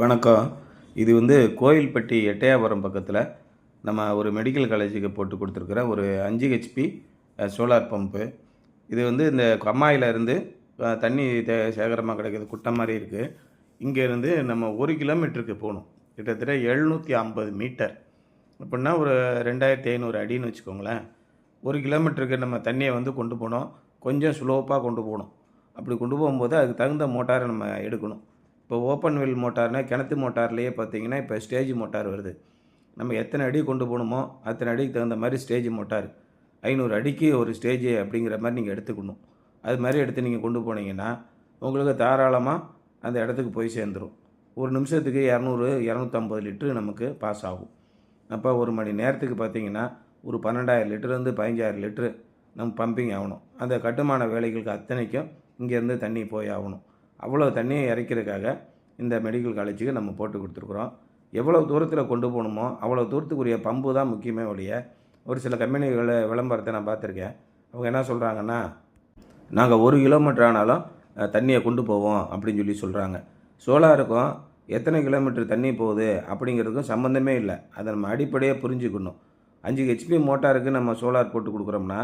வணக்கம். இது கோயில்பட்டி எட்டயாபுரம் பக்கத்தில நம்ம ஒரு மெடிக்கல் காலேஜுக்கு போட்டு குடுத்துருக்கிற ஒரு 5 ஹெச்பி சோலார் பம்பு. இது இந்த கம்மாயில இருந்து தண்ணி சேகரமா கிடைக்குது. குட்டை மாரி இருக்கு. இங்கேருந்து நம்ம 1 கிலோமீட்டருக்கு போணும். கிட்டத்தட்ட 750 மீட்டர். அப்படின்னா ஒரு 2500 அடின்னு வச்சுக்கோங்களேன். 1 கிலோமீட்டருக்கு நம்ம தண்ணிய கொண்டு போணும். கொஞ்சம் ஸ்லோப்பா கொண்டு போணும். அப்படி கொண்டு போகும்போது அதுக்கு தகுந்த மோட்டார நம்ம எடுக்கணும். இப்போ ஓப்பன் வெல் மோட்டார்னா கிணத்து மோட்டார்லேயே பார்த்தீங்கன்னா, இப்போ ஸ்டேஜ் மோட்டார் வருது. நம்ம எத்தனை அடி கொண்டு போகணுமோ, அத்தனை அடிக்கு தகுந்த மாதிரி ஸ்டேஜ் மோட்டார். 500 அடிக்கு ஒரு ஸ்டேஜ் அப்படிங்கிற மாதிரி நீங்கள் எடுத்துக்கணும். அது மாதிரி எடுத்து நீங்கள் கொண்டு போனீங்கன்னா, உங்களுக்கு தாராளமா அந்த இடத்துக்கு போய் சேர்ந்துரும். ஒரு நிமிஷத்துக்கு 200, 250 லிட்டரு நமக்கு பாஸ் ஆகும். அப்போ ஒரு மணி நேரத்துக்கு பார்த்தீங்கன்னா, ஒரு 12,000 லிட்டர்லேருந்து 15,000 லிட்டரு நம்ம பம்பிங் ஆகணும். அந்த கட்டுமான வேலைகளுக்கு அத்தனைக்கும் இங்கேருந்து தண்ணி போய் ஆகணும். அவ்வளோ தண்ணியை இறைக்கிறதுக்காக இந்த மெடிக்கல் காலேஜுக்கு நம்ம போட்டு கொடுத்துருக்குறோம். எவ்வளோ தூரத்தில் கொண்டு போகணுமோ அவ்வளோ தூரத்துக்குரிய பம்பு தான் முக்கியமே ஒழிய, ஒரு சில கம்பெனிகள விளம்பரத்தை நான் பார்த்துருக்கேன். அவங்க என்ன சொல்கிறாங்கன்னா, நாங்கள் 1 கிலோமீட்டர் ஆனாலும் தண்ணியை கொண்டு போவோம் அப்படின்னு சொல்லி சொல்கிறாங்க. சோலாருக்கும் எத்தனை கிலோமீட்டர் தண்ணி போகுது அப்படிங்கிறதுக்கும் சம்மந்தமே இல்லை. அதை நம்ம அடிப்படையாக புரிஞ்சுக்கணும். 5 ஹெச்பி மோட்டாருக்கு நம்ம சோலார் போட்டு கொடுக்குறோம்னா,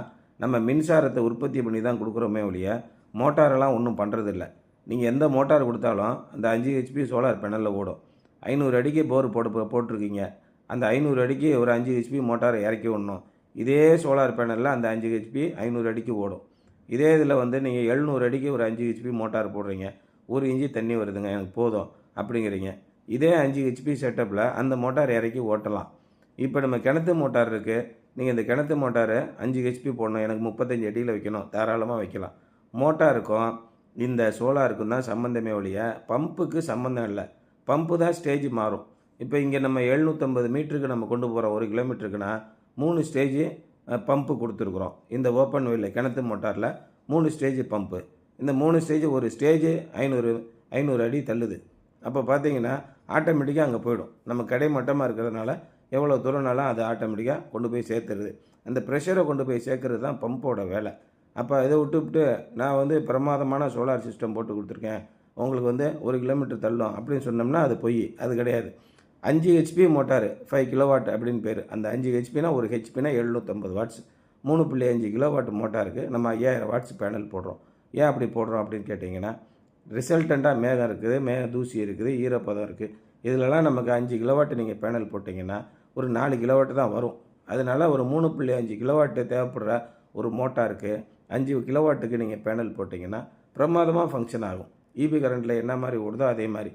நம்ம மின்சாரத்தை உற்பத்தி பண்ணி தான் கொடுக்குறோமே ஒழிய, மோட்டாரெல்லாம் ஒன்றும் பண்ணுறதில்ல. நீங்கள் எந்த மோட்டார் கொடுத்தாலும் அந்த 5 ஹெச்பி சோலார் பேனலில் ஓடும். 500 அடிக்கு போர் போட்டிருக்கீங்க. அந்த 500 அடிக்கு ஒரு 5 ஹெச்பி மோட்டாரை இறக்கி விடணும். இதே சோலார் பேனலில் அந்த 5 ஹெச்பி 500 அடிக்கு ஓடும். இதே இதில் நீங்கள் 700 அடிக்கு ஒரு 5 ஹெச்பி மோட்டார் போடுறீங்க. 1 இன்ச்சு தண்ணி வருதுங்க, எனக்கு போதும் அப்படிங்கிறீங்க. இதே 5 ஹெச்பி செட்டப்பில் அந்த மோட்டார் இறக்கி ஓட்டலாம். இப்போ நம்ம கிணத்து மோட்டார் இருக்குது. நீங்கள் இந்த கிணத்து மோட்டாரை 5 ஹெச்பி போடணும், எனக்கு 35 அடியில் வைக்கணும், தாராளமாக வைக்கலாம். மோட்டாருக்கும் இந்த சோலாருக்கும் தான் சம்மந்தமே ஒழிய பம்புக்கு சம்மந்தம் இல்லை. பம்பு தான் ஸ்டேஜ் மாறும். இப்போ இங்கே நம்ம 750 மீட்டருக்கு நம்ம கொண்டு போகிறோம் 1 கிலோமீட்டருக்குன்னா 3 ஸ்டேஜ் பம்பு கொடுத்துருக்குறோம். இந்த ஓப்பன் வெல்ல கிணத்து மோட்டாரில் 3 ஸ்டேஜ் பம்பு. இந்த 3 ஸ்டேஜ் ஒரு ஸ்டேஜ் 500 அடி தள்ளுது. அப்போ பார்த்தீங்கன்னா ஆட்டோமேட்டிக்காக அங்கே போயிடும். நம்ம கிடைமட்டமாக இருக்கிறதுனால எவ்வளோ தூரம்னாலும் அது ஆட்டோமேட்டிக்காக கொண்டு போய் சேர்த்துருது. அந்த ப்ரெஷரை கொண்டு போய் சேர்க்கறது தான் பம்போட வேலை. அப்போ இதை விட்டுவிட்டு நான் பிரமாதமான சோலார் சிஸ்டம் போட்டு கொடுத்துருக்கேன், உங்களுக்கு 1 கிலோமீட்டர் தள்ளும் அப்படின்னு சொன்னோம்னா அது பொய். அது கிடையாது. 5 ஹெச்பி மோட்டார் 5 கிலோவாட் அப்படின்னு பேர். அந்த 5 ஹெச்பினா ஒரு ஹெச்பினா 750 வாட்ஸ். 3.5 கிலோவாட் மோட்டாருக்கு நம்ம 5000 வாட்ஸ் பேனல் போடுறோம். ஏன் அப்படி போடுறோம் அப்படின்னு கேட்டிங்கன்னா, ரிசல்டண்ட்டாக மேகம் இருக்குது, மேக தூசி இருக்குது, ஈரப்பதம் இருக்குது. இதிலலாம் நமக்கு 5 கிலோவாட் நீங்கள் பேனல் போட்டிங்கன்னா ஒரு 4 கிலோவாட் தான் வரும். அதனால் ஒரு 3.5 கிலோவாட்டு தேவைப்படுற ஒரு மோட்டாருக்கு 5 கிலோவாட்டுக்கு நீங்கள் பேனல் போட்டிங்கன்னா பிரமாதமாக ஃபங்க்ஷன் ஆகும். இபி கரண்ட்டில் என்ன மாதிரி ஓடுதோ அதே மாதிரி.